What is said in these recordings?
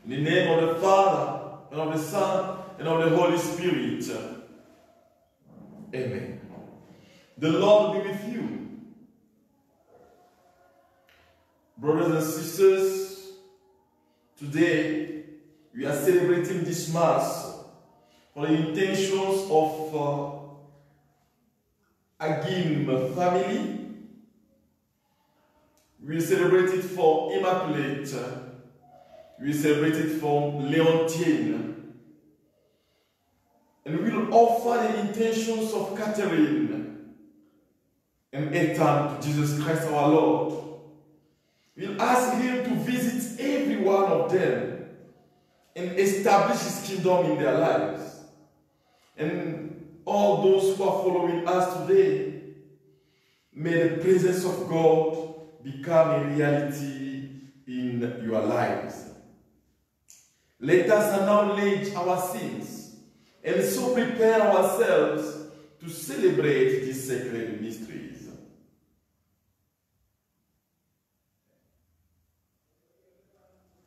In the name of the Father, and of the Son, and of the Holy Spirit. Amen. The Lord be with you. Brothers and sisters, today we are celebrating this Mass for the intentions of Agim family. We celebrate it for Immaculate. We celebrate it for Leontine. And we will offer the intentions of Catherine and Ethan to Jesus Christ our Lord. We'll ask him to visit every one of them and establish his kingdom in their lives. And all those who are following us today, may the presence of God become a reality in your lives. Let us acknowledge our sins and so prepare ourselves to celebrate these sacred mysteries.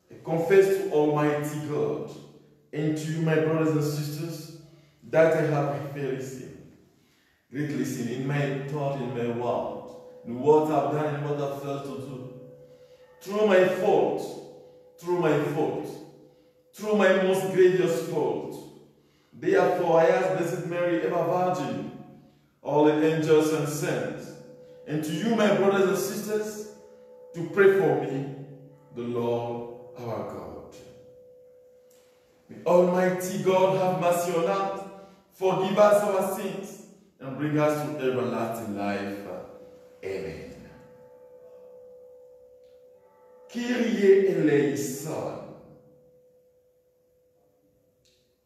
I confess to Almighty God and to you, my brothers and sisters, that I have greatly sinned in my thought, in my word, in what I've done and what I've failed to do. Through my most grievous fault. Therefore, I ask Blessed Mary, ever Virgin, all the angels and saints, and to you, my brothers and sisters, to pray for me, the Lord our God. May Almighty God have mercy on us, forgive us our sins, and bring us to everlasting life. Amen. Kyrie eleison.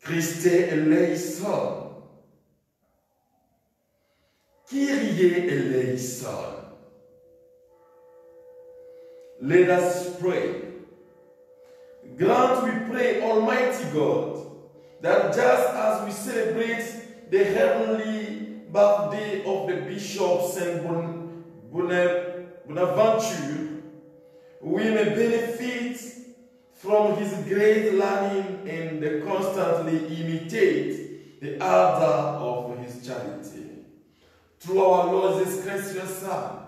Christe eleison. Kyrie eleison. Let us pray. Grant, we pray, Almighty God, that just as we celebrate the heavenly birthday of the Bishop Saint Bonaventure, we may benefit from his great learning and constantly imitate the ardor of his charity. Through our Lord Jesus Christ, your Son,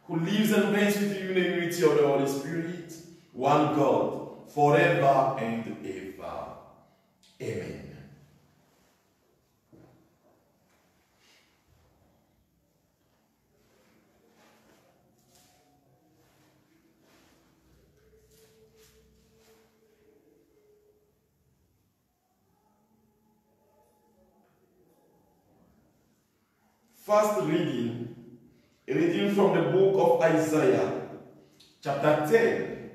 who lives and reigns with you in the unity of the Holy Spirit, one God, forever and ever. Amen. First reading, a reading from the book of Isaiah, chapter 10,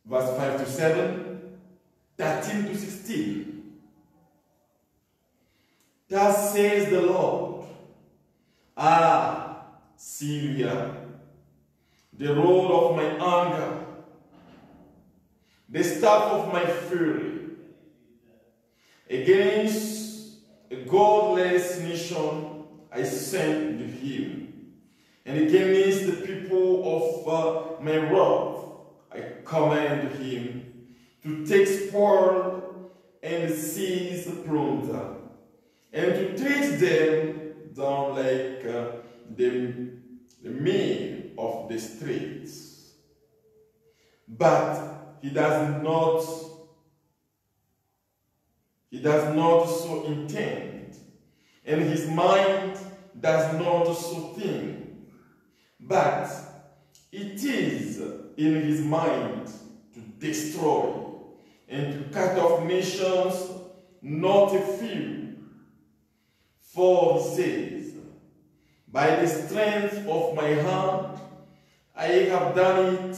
verse 5 to 7, 13 to 16. Thus says the Lord, Syria, the rod of my anger, the staff of my fury, against a godless nation I sent him, and against the people of my wrath I command him to take spoil and seize plunder, and to treat them down like the men of the streets. But he does not so intend, and his mind does not so think, but it is in his mind to destroy and to cut off nations, not a few. For he says, by the strength of my hand I have done it,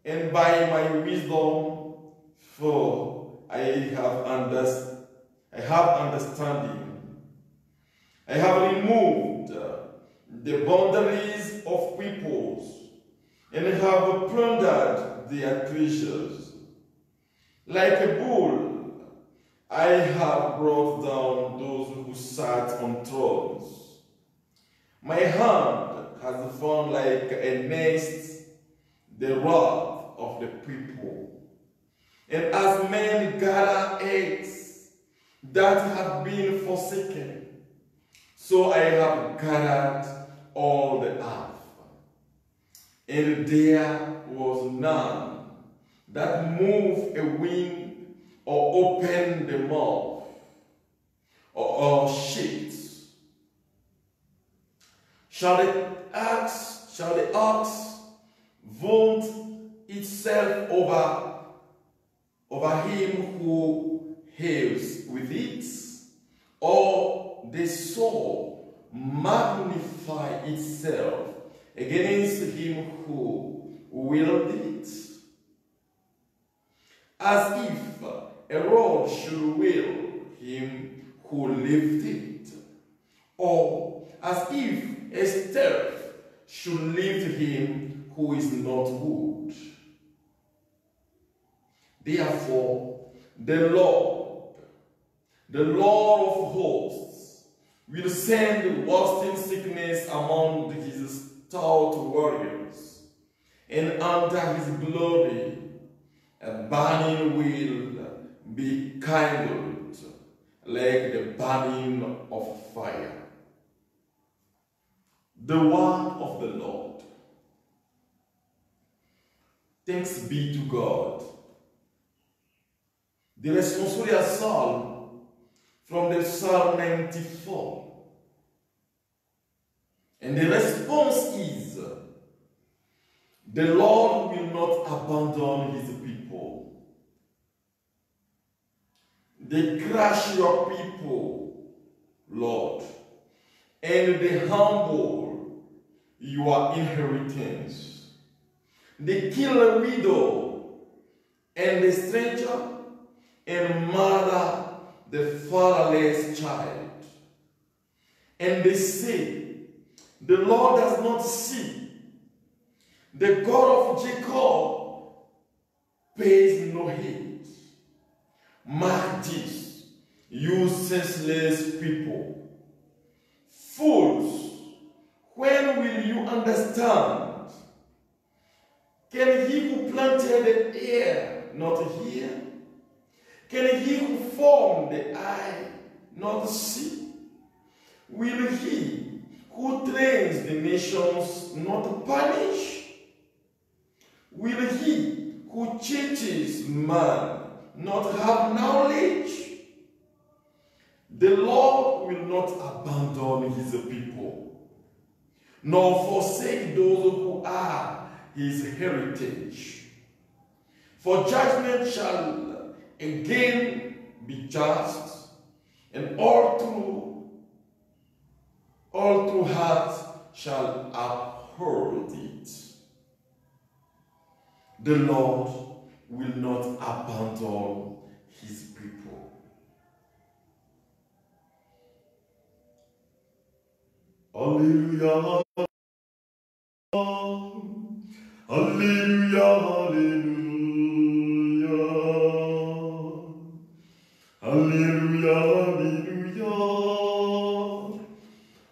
and by my wisdom, for I have understanding. I have removed the boundaries of peoples, and have plundered their treasures. Like a bull, I have brought down those who sat on thrones. My hand has found like a nest the wrath of the people. And as men gather eggs that have been forsaken, so I have gathered all the earth. And there was none that moved a wing or opened the mouth or shaped. Shall the ox vaunt itself over him who hails with it, or the soul magnify itself against him who willed it? As if a rod should will him who lifted it, or as if a staff should lift him who is not wood. Therefore, the Lord of hosts, will send wasting sickness among his stout warriors, and under his glory a burning will be kindled like the burning of fire. The word of the Lord. Thanks be to God. The responsorial psalm from the Psalm 94. And the response is, the Lord will not abandon his people. They crush your people, Lord, and they humble your inheritance. They kill a widow and the stranger, and murder the fatherless child. And they say, the Lord does not see. The God of Jacob pays no heed. Mark this, you senseless people. Fools, when will you understand? Can he who planted the air not hear? Can he who formed the eye not see? Will he who trains the nations not punish? Will he who teaches man not have knowledge? The Lord will not abandon his people, nor forsake those who are his heritage. For judgment shall again be just, and all true heart shall uphold it. The Lord will not abandon his people. Hallelujah. Hallelujah. Hallelujah. Hallelujah. Hallelujah.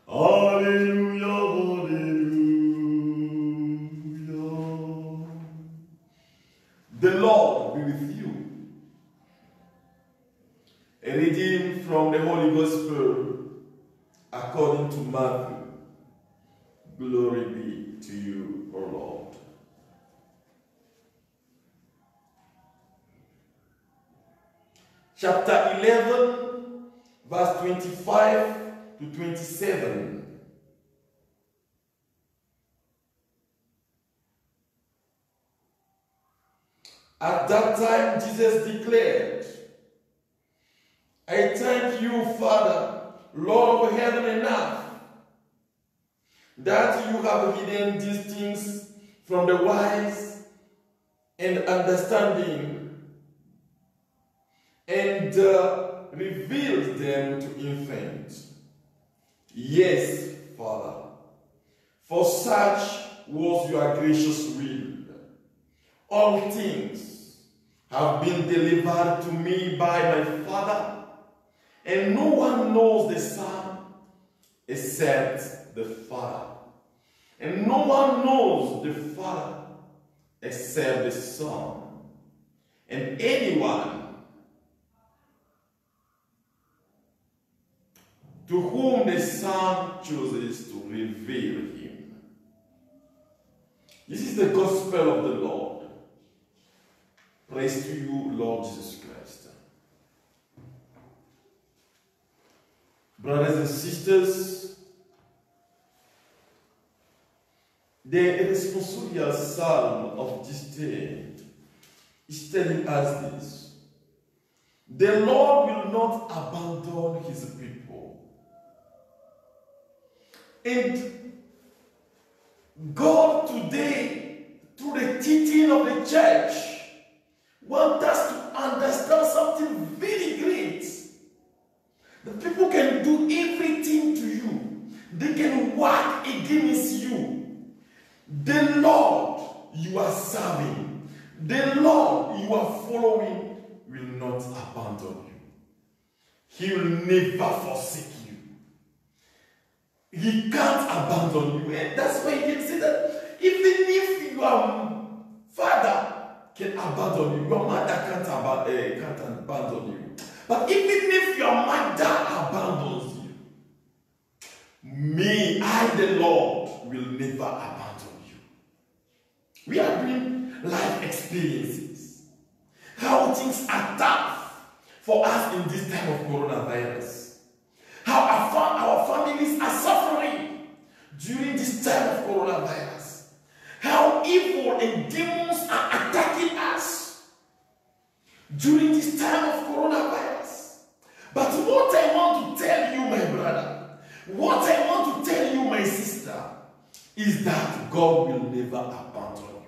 Hallelujah. Hallelujah. The Lord be with you. A reading from the Holy Gospel according to Matthew. Glory be to you, O Lord. Chapter 11, verse 25 to 27. At that time, Jesus declared, I thank you, Father, Lord of heaven and earth, that you have hidden these things from the wise and understanding, and revealed them to infants. Yes, Father, for such was your gracious will. All things have been delivered to me by my Father, and no one knows the Son except the Father, and no one knows the Father except the Son, And anyone to whom the Son chooses to reveal him. This is the gospel of the Lord. Praise to you, Lord Jesus Christ. Brothers and sisters, the responsorial psalm of this day is telling us this. The Lord will not abandon his people. And God today, through the teaching of the church, wants us to understand something very great. The people can do everything to you. They can work against you. The Lord you are serving, the Lord you are following will not abandon you. He will never forsake you. He can't abandon you. And that's why he can say that even if your father can abandon you, your mother can't abandon you. But even if your mother abandons you, me, I, the Lord, will never abandon you. We are doing life experiences. How things are tough for us in this time of coronavirus. How our families are suffering during this time of coronavirus. How evil and demons are attacking us during this time of coronavirus. But what I want to tell you, my brother, what I want to tell you, my sister, is that God will never abandon you.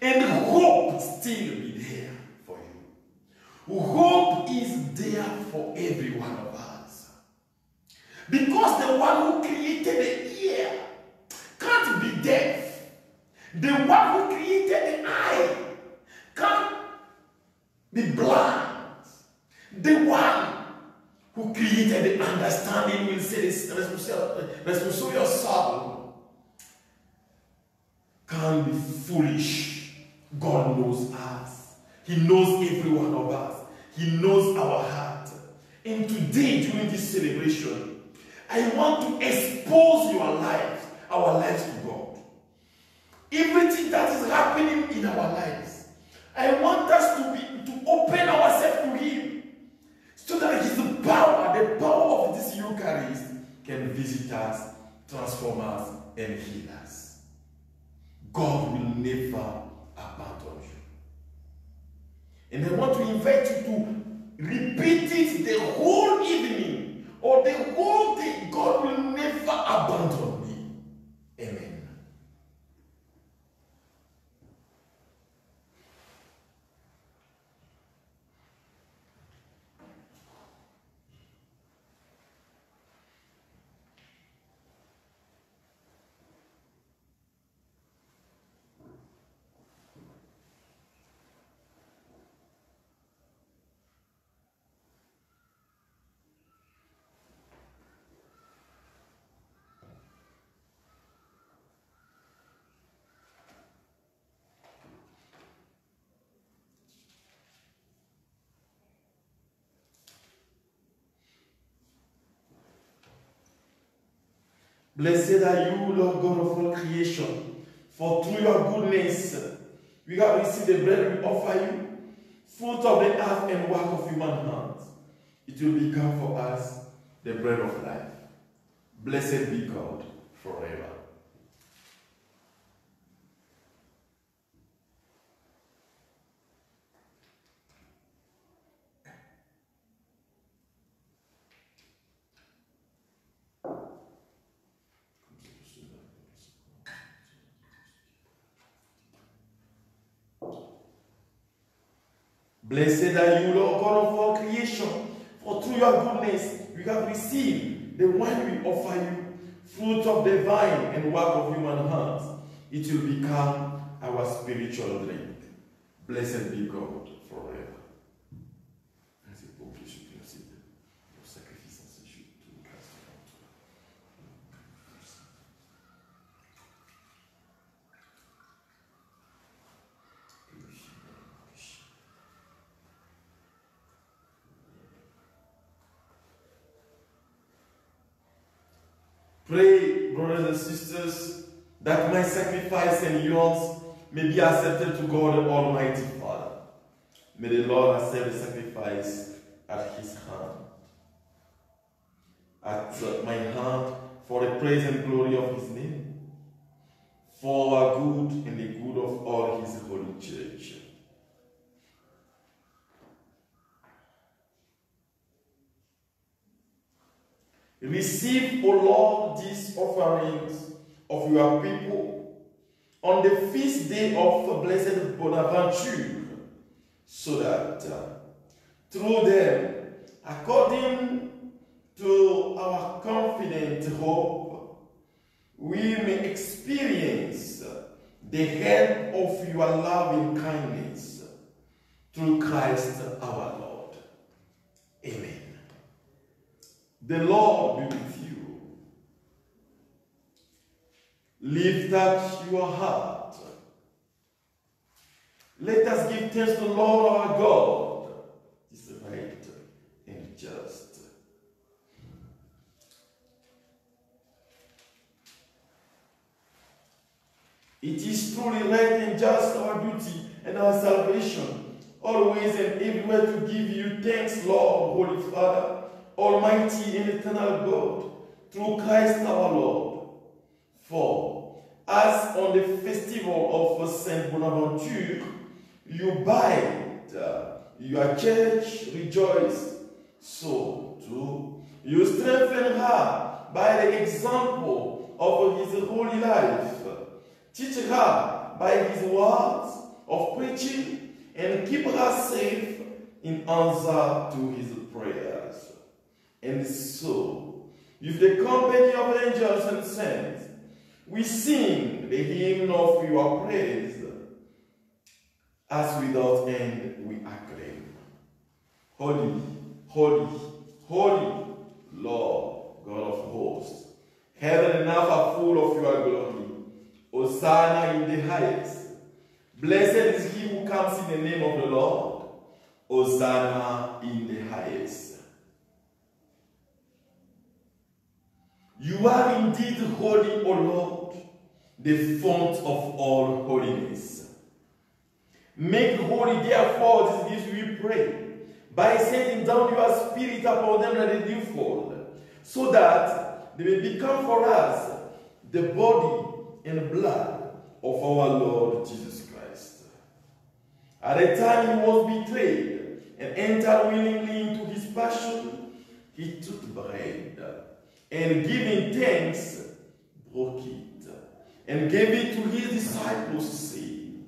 And hope still be there for you. Hope is there for every one of us. Because the one who created the ear can't be deaf. The one who created the eye can't be blind. The one who created the understanding will say this responsorial soul can't be foolish. God knows us. He knows every one of us. He knows our heart. And today, during this celebration, I want to expose your lives, our lives to God. Everything that is happening in our lives, I want us to open ourselves to Him, so that His power, the power of this Eucharist, can visit us, transform us, and heal us. God will never abandon you. And I want to invite you to repeat it the whole evening or the whole day. God will never abandon me. Amen. Blessed are you, Lord God of all creation, for through your goodness we have received the bread we offer you, fruit of the earth and work of human hands. It will become for us the bread of life. Blessed be God forever. Blessed are you, Lord God of all creation, for through your goodness we have received the wine we offer you, fruit of the vine and work of human hands. It will become our spiritual drink. Blessed be God forever. Pray, brothers and sisters, that my sacrifice and yours may be accepted to God the Almighty Father. May the Lord accept the sacrifice at his hand, at my hand, for the praise and glory of his name, for our good and the good of all his holy church. Receive, O Lord, these offerings of your people on the feast day of blessed Bonaventure, so that through them, according to our confident hope, we may experience the help of your loving kindness through Christ our Lord. Amen. The Lord be with you. Lift up your heart. Let us give thanks to the Lord our God. He is right and just. It is truly right and just, our duty and our salvation, always and everywhere to give you thanks, Lord, Holy Father, Almighty and eternal God, through Christ our Lord. For, as on the festival of Saint Bonaventure, you bind your church rejoice, so too you strengthen her by the example of his holy life. Teach her by his words of preaching, and keep her safe in answer to his prayers. And so, with the company of angels and saints, we sing the hymn of your praise, as without end we acclaim. Holy, holy, holy, Lord God of hosts, heaven and earth are full of your glory. Hosanna in the highest. Blessed is he who comes in the name of the Lord. Hosanna in the highest. You are indeed holy, O Lord, the fount of all holiness. Make holy, therefore, these gifts, we pray, by sending down your Spirit upon them that they do fall, so that they may become for us the body and blood of our Lord Jesus Christ. At the time he was betrayed and entered willingly into his passion, he took bread, and giving thanks, broke it, and gave it to his disciples, saying,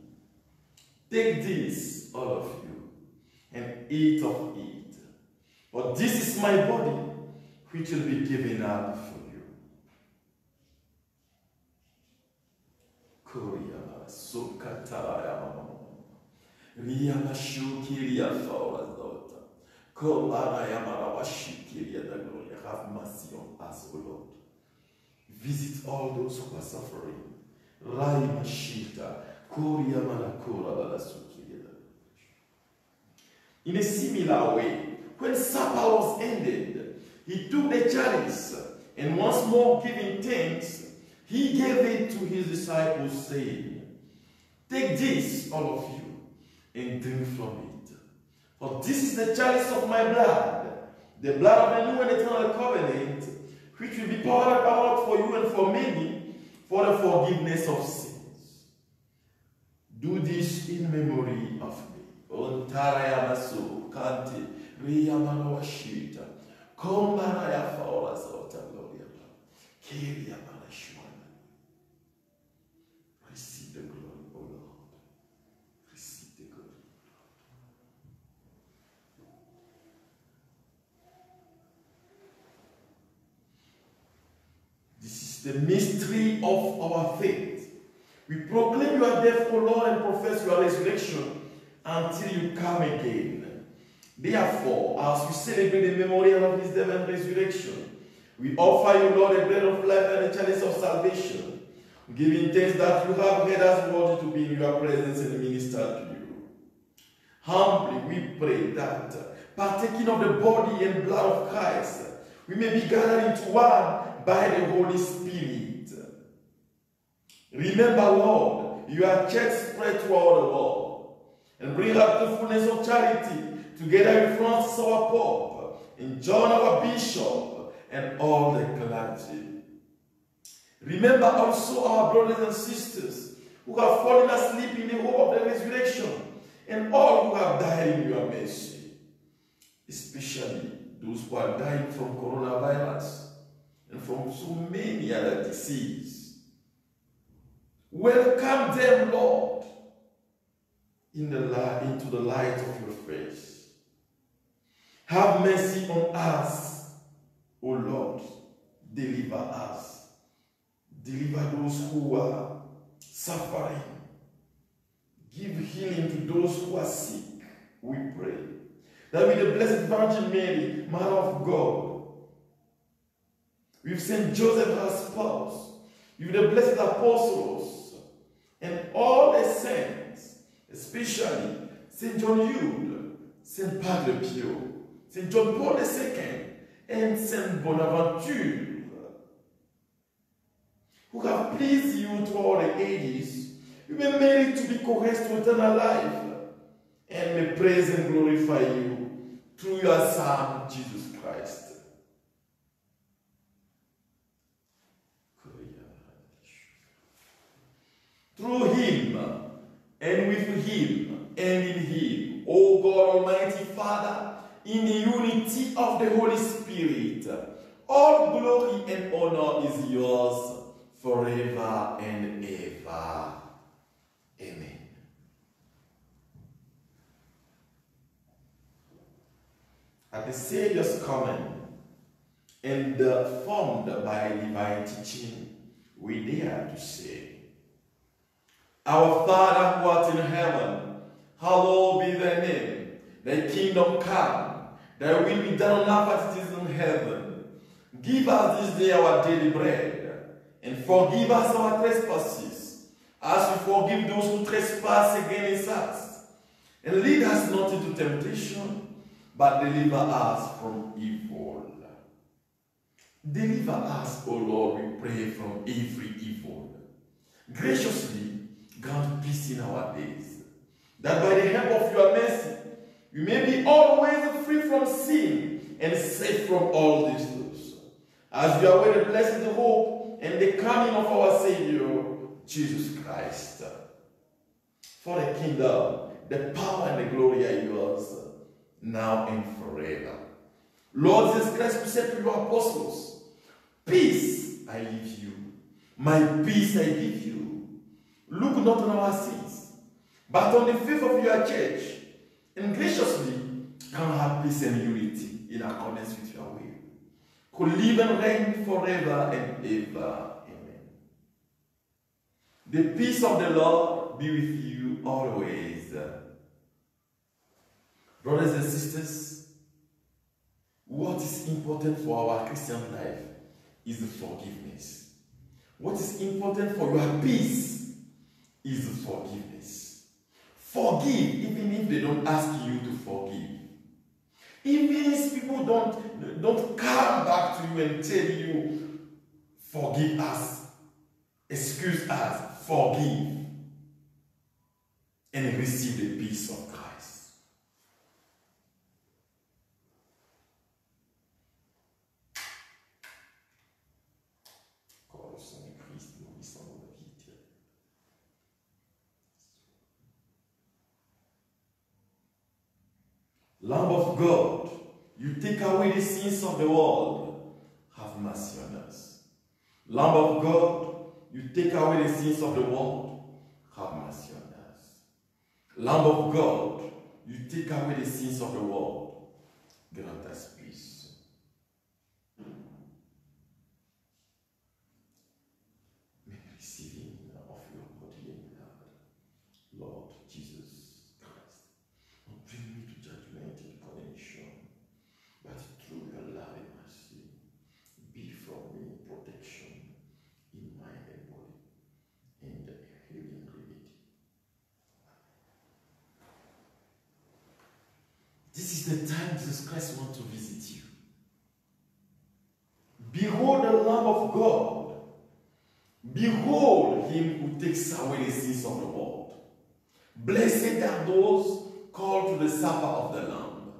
"Take this, all of you, and eat of it, for this is my body, which will be given up for you." Korea, Sukataya, Riyama Shukiria Fawazota, Komara Yamara Washikiria da Gloria. Have mercy on us, O Lord. Visit all those who are suffering. Raima Shita, Korea Manakura Balasukiria. In a similar way, when supper was ended, he took the chalice, and once more giving thanks, he gave it to his disciples, saying, "Take this, all of you, and drink from it. For this is the chalice of my blood, the blood of the new and eternal covenant, which will be poured out for you and for many, for the forgiveness of sins. Do this in memory of me." Ontarayamasu, Kanti, Riyamanawashita, Kombaraya Fawazota Gloria, Kiria Manashwana. Receive the glory, O Lord. Receive the glory. This is the mystery of our faith. We proclaim your death, O Lord, and profess your resurrection until you come again. Therefore, as we celebrate the memorial of his death and resurrection, we offer you, Lord, the bread of life and the chalice of salvation, giving thanks that you have made us worthy to be in your presence and minister to you. Humbly we pray that, partaking of the body and blood of Christ, we may be gathered into one by the Holy Spirit. Remember, Lord, your church spread throughout the world and bring up the fullness of charity together with Francis our Pope and John our Bishop and all the clergy. Remember also our brothers and sisters who have fallen asleep in the hope of the resurrection and all who have died in your mercy, especially those who are dying from coronavirus and from so many other diseases. Welcome them, Lord, into the light of your face. Have mercy on us, O Lord. Deliver us. Deliver those who are suffering. Give healing to those who are sick, we pray. That with the Blessed Virgin Mary, Mother of God, with Saint Joseph her spouse, with the blessed apostles, and all the saints, especially Saint John Eudes, Saint Padre Pio, Saint John Paul II, and Saint Bonaventure, who have pleased you throughout the ages, you may merit to be coerced to eternal life, and may praise and glorify you through your Son, Jesus Christ. Through him, and with him, and in him, O God Almighty Father, in the unity of the Holy Spirit, all glory and honor is yours forever and ever. Amen. At the Savior's coming, and formed by divine teaching, we dare to say, Our Father who art in heaven, hallowed be thy name. Thy kingdom come, thy will be done on earth as it is in heaven. Give us this day our daily bread, and forgive us our trespasses, as we forgive those who trespass against us. And lead us not into temptation, but deliver us from evil. Deliver us, O Lord, we pray, from every evil. Graciously grant peace in our days, that by the help of your mercy, we may be always free from sin and safe from all disease, as we await the blessed hope and the coming of our Savior, Jesus Christ. For the kingdom, the power and the glory are yours, now and forever. Lord Jesus Christ, you said to your apostles, peace I leave you, my peace I give you. Look not on our sins, but on the faith of your church, and graciously come have peace and unity in accordance with your will, who live and reign forever and ever. Amen. The peace of the Lord be with you always. Brothers and sisters, what is important for our Christian life is forgiveness. What is important for your peace is forgiveness. Forgive even if they don't ask you to forgive. Even if people don't come back to you and tell you, forgive us, excuse us, forgive, and receive the peace of Christ. Lamb of God, you take away the sins of the world, have mercy on us. Lamb of God, you take away the sins of the world, have mercy on us. Lamb of God, you take away the sins of the world, grant us peace. May the receiving of your body and blood, Lord Jesus Christ, not bring me to judgment and condemnation, but through your love and mercy, be from me protection in mind and body, and a healing remedy. This is the time Jesus Christ wants to visit you. Behold the Lamb of who takes away the sins of the world. Blessed are those called to the supper of the Lamb.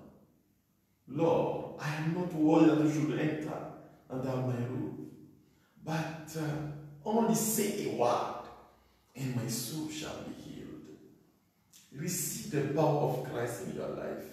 Lord, I am not worthy that you should enter under my roof, but only say a word, and my soul shall be healed. Receive the power of Christ in your life.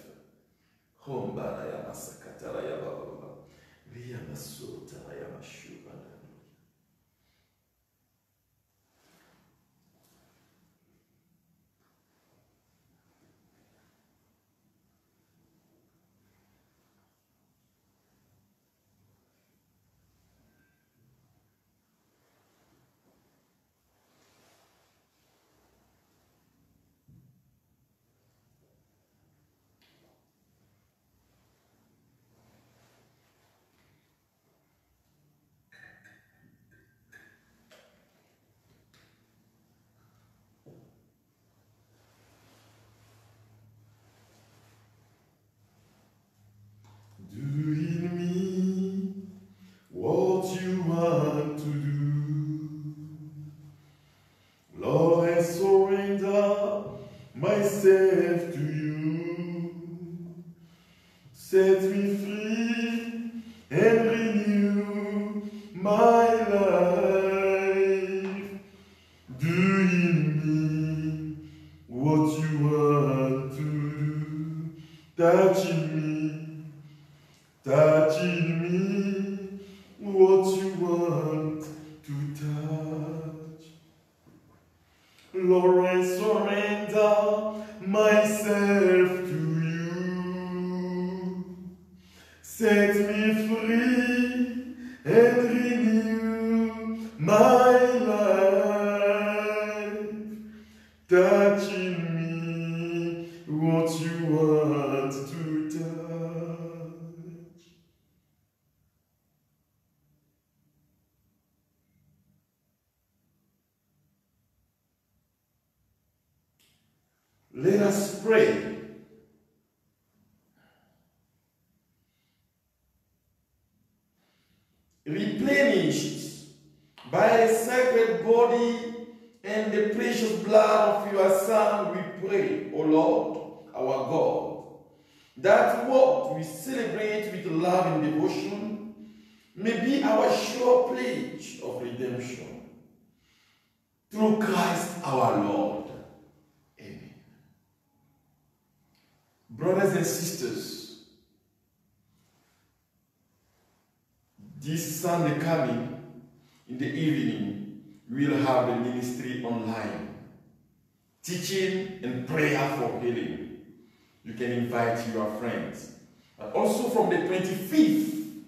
Do in me what you want to do. Lord, I surrender myself to you. Set me free and renew my life. Do in me what you want to do. Touching me, what you want to touch. Lord, I surrender myself to you. Set me free and renew my life. Touching me, what you want to touch. Let us pray. Replenished by the sacred body and the precious blood of your Son, we pray, O Lord, our God, that what we celebrate with love and devotion may be our sure pledge of redemption. Through Christ our Lord. Amen. Brothers and sisters, this Sunday coming, in the evening, we will have the ministry online. Teaching and prayer for healing. You can invite your friends. But also from the 25th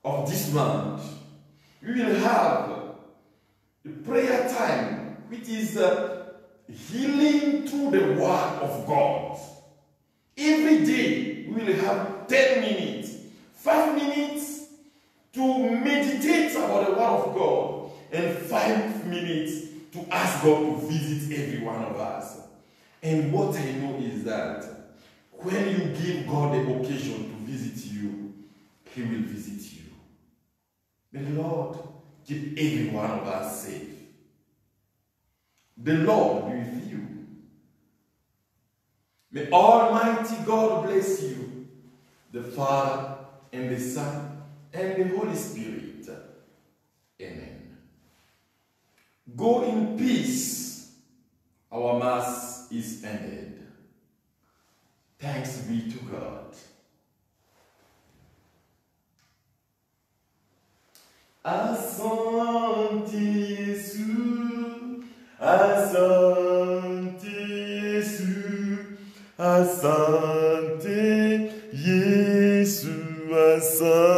of this month, we will have the prayer time, which is healing through the Word of God. Every day, we will have 10 minutes, 5 minutes to meditate about the Word of God, and 5 minutes to ask God to visit every one of us. And what I know is that when you give God the occasion to visit you, He will visit you. May the Lord keep every one of us safe. The Lord be with you. May Almighty God bless you, the Father and the Son and the Holy Spirit. Amen. Go in peace. Our Mass is ended. Thanks be to God. Asante Yesu, Asante Yesu, Asante Yesu, Asante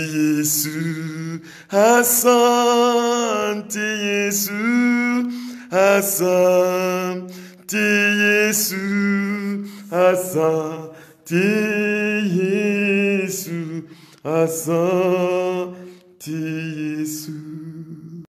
Yesu, Asante Yesu, Asante Yesu, Asante Yesu, Asante Yesu.